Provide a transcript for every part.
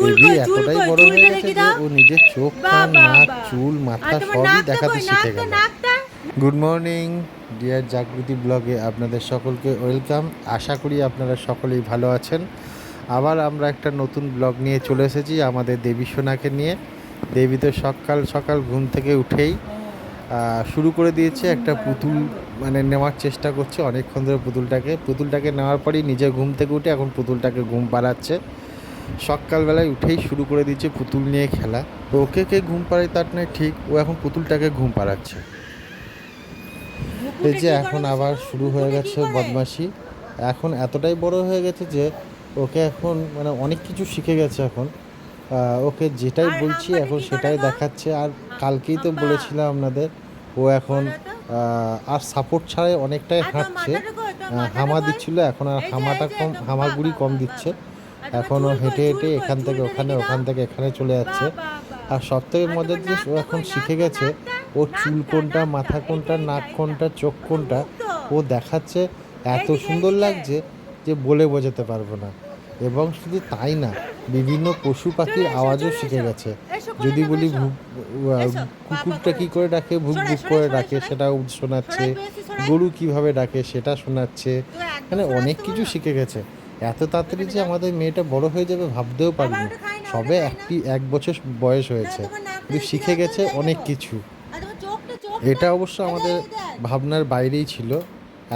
Baby এতটাই বড় হয়ে গেছে যে ও নিজের চোখ, কান, নাক, চুল, মাথা সবই দেখাতে শিখে গেল। গুড মর্নিং ডিয়ার জাগৃতি ব্লগে আপনাদের সকলকে ওয়েলকাম। আশা করি আপনারা সকলেই ভালো আছেন। আবার আমরা একটা নতুন ব্লগ নিয়ে চলে এসেছি আমাদের দেবী সোনাকে নিয়ে। দেবী তো সকাল সকাল ঘুম থেকে উঠেই শুরু করে দিয়েছে একটা পুতুল নেওয়ার চেষ্টা করছে অনেকক্ষণ ধরে। পুতুলটাকে নেওয়ার পরেই নিজে ঘুম থেকে উঠে এখন পুতুলটাকে ঘুম পাড়াচ্ছে। সকালবেলায় উঠেই শুরু করে দিচ্ছে পুতুল নিয়ে খেলা। ওকে কে ঘুম পাড়ায় তার নয় ঠিক, ও এখন পুতুলটাকে ঘুম পাড়াচ্ছে। এই যে এখন আবার শুরু হয়ে গেছে বদমাশি। এখন এতটাই বড় হয়ে গেছে যে ওকে এখন অনেক কিছু শিখে গেছে। এখন ওকে যেটাই বলছি এখন সেটাই দেখাচ্ছে। আর কালকেই তো বলেছিলাম আপনাদের, ও এখন আর সাপোর্ট ছাড়াই অনেকটাই হাঁটছে। হামা দিচ্ছিল, এখন আর হামাগুড়ি কম দিচ্ছে। এখন ও হেঁটে হেঁটে এখান থেকে ওখানে, ওখান থেকে এখানে চলে যাচ্ছে। আর সবথেকে মজার জিনিস, ও এখন শিখে গেছে ওর চুল কোনটা, মাথা কোনটা, নাক কোনটা, চোখ কোনটা ও দেখাচ্ছে। এত সুন্দর লাগছে যে বলে বোঝাতে পারবো না। এবং শুধু তাই না, বিভিন্ন পশু পাখির আওয়াজও শিখে গেছে। যদি বলি কুকুরটা কী করে ডাকে, ভুক ভুক করে ডাকে, সেটাও শোনাচ্ছে। গরু কিভাবে ডাকে সেটা শোনাচ্ছে। অনেক কিছু শিখে গেছে। এত তাড়াতাড়ি যে আমাদের মেয়েটা বড় হয়ে যাবে ভাবতেও পারিনি। সবে 1 বছর বয়স হয়েছে, কিন্তু শিখে গেছে অনেক কিছু। এটা অবশ্য আমাদের ভাবনার বাইরেই ছিল।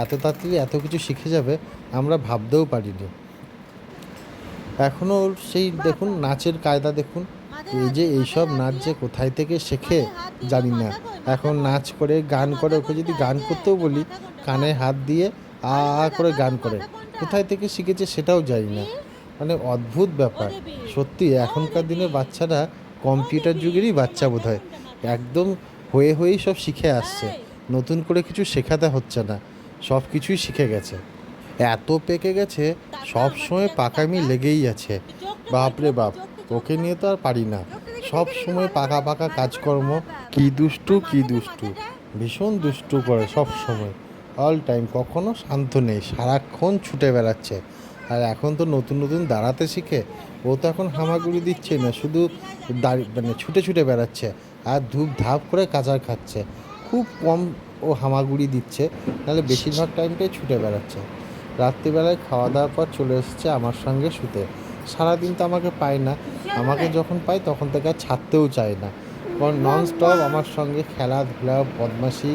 এত তাড়াতাড়ি এত কিছু শিখে যাবে আমরা ভাবতেও পারিনি। এখনও সেই দেখুন নাচের কায়দা দেখুন। এই যে এইসব নাচ যে কোথায় থেকে শেখে জানি না। এখন নাচ করে, গান করে। ওকে যদি গান করতেও বলি, কানে হাত দিয়ে আ করে গান করে। কোথায় থেকে শিখেছে সেটাও জানি না। অদ্ভুত ব্যাপার সত্যি। এখনকার দিনের বাচ্চারা কম্পিউটার যুগেরই বাচ্চা বোধহয়। একদম হয়েই সব শিখে আসছে। নতুন করে কিছু শেখাতে হচ্ছে না, সব কিছুই শিখে গেছে। এত পেকে গেছে, সব সময় পাকামি লেগেই আছে। বাপরে বাপ, ওকে নিয়ে তো আর পারি না। সব সময় পাকা পাকা কাজকর্ম। কি দুষ্টু, ভীষণ দুষ্টু করে সব সময়, অল টাইম। কখনো শান্ত নেই, সারাক্ষণ ছুটে বেড়াচ্ছে। আর এখন তো নতুন নতুন দাঁড়াতে শিখে। ও তো এখন হামাগুড়ি দিচ্ছে না, শুধু ছুটে ছুটে বেড়াচ্ছে আর ধূপ ধাপ করে কাচার খাচ্ছে। খুব কম ও হামাগুড়ি দিচ্ছে, নাহলে বেশিরভাগ টাইমটাই ছুটে বেড়াচ্ছে। রাত্রিবেলায় খাওয়া দাওয়ার পর চলে এসেছে আমার সঙ্গে শুতে। সারাদিন তো আমাকে পায় না, আমাকে যখন পায় তখন থেকে আর ছাড়তেও চায় না। কারণ ননস্টপ আমার সঙ্গে খেলাধুলা, বদমাশি।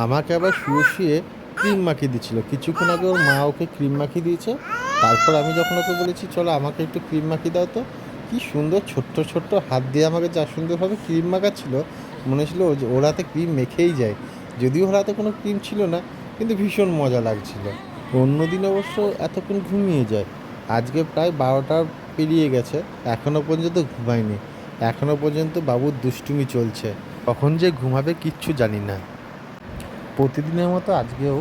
আমাকে আবার শুয়ে শুয়ে ক্রিম মাখিয়ে দিচ্ছিল। কিছুক্ষণ আগে ওর মা ওকে ক্রিম মাখিয়ে দিয়েছে। তারপর আমি যখন ওকে বলেছি চলো আমাকে একটু ক্রিম মাখিয়ে দাও, তো কি সুন্দর ছোট্ট ছোট্ট হাত দিয়ে আমাকে যা সুন্দরভাবে ক্রিম মাখাচ্ছিল, মনে ছিল ওর হাতে ক্রিম মেখেই যায়। যদিও ওর হাতে কোনো ক্রিম ছিল না, কিন্তু ভীষণ মজা লাগছিল। অন্যদিন অবশ্য এতক্ষণ ঘুমিয়ে যায়। আজকে প্রায় 12টা পেরিয়ে গেছে, এখনও পর্যন্ত ঘুমায়নি। এখনও পর্যন্ত বাবুর দুষ্টুমি চলছে। কখন যে ঘুমাবে কিচ্ছু জানি না। প্রতিদিনের মতো আজকেও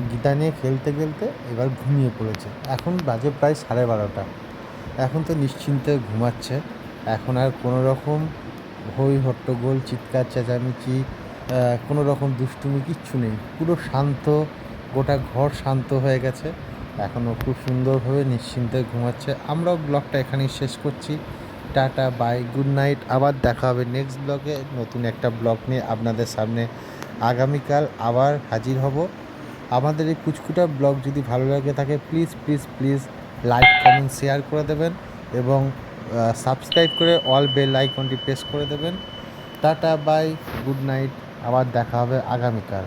গীতা নিয়ে খেলতে খেলতে এবার ঘুমিয়ে পড়েছে। এখন বাজে প্রায় 12:30। এখন তো নিশ্চিন্তে ঘুমাচ্ছে। এখন আর কোনো রকম হই হট্টগোল, চিৎকার চেঁচামেচি, কোনো রকম দুষ্টুমি কিচ্ছু নেই। পুরো শান্ত, গোটা ঘর শান্ত হয়ে গেছে। এখনও খুব সুন্দরভাবে নিশ্চিন্তে ঘুমাচ্ছে। আমরাও ব্লগটা এখানেই শেষ করছি। Tata, bye, good night. আবার দেখা হবে নেক্সট ব্লগে, নতুন একটা ব্লগ নিয়ে আপনাদের সামনে আগামীকাল আবার হাজির হব। আমাদের এই কুচকুটা ব্লগ যদি ভালো লাগে থাকে, please please please like, comment, share করে দেবেন এবং সাবস্ক্রাইব করে অল বেল আইকনটি প্রেস করে দেবেন। Tata, bye, good night. আবার দেখা হবে আগামীকাল।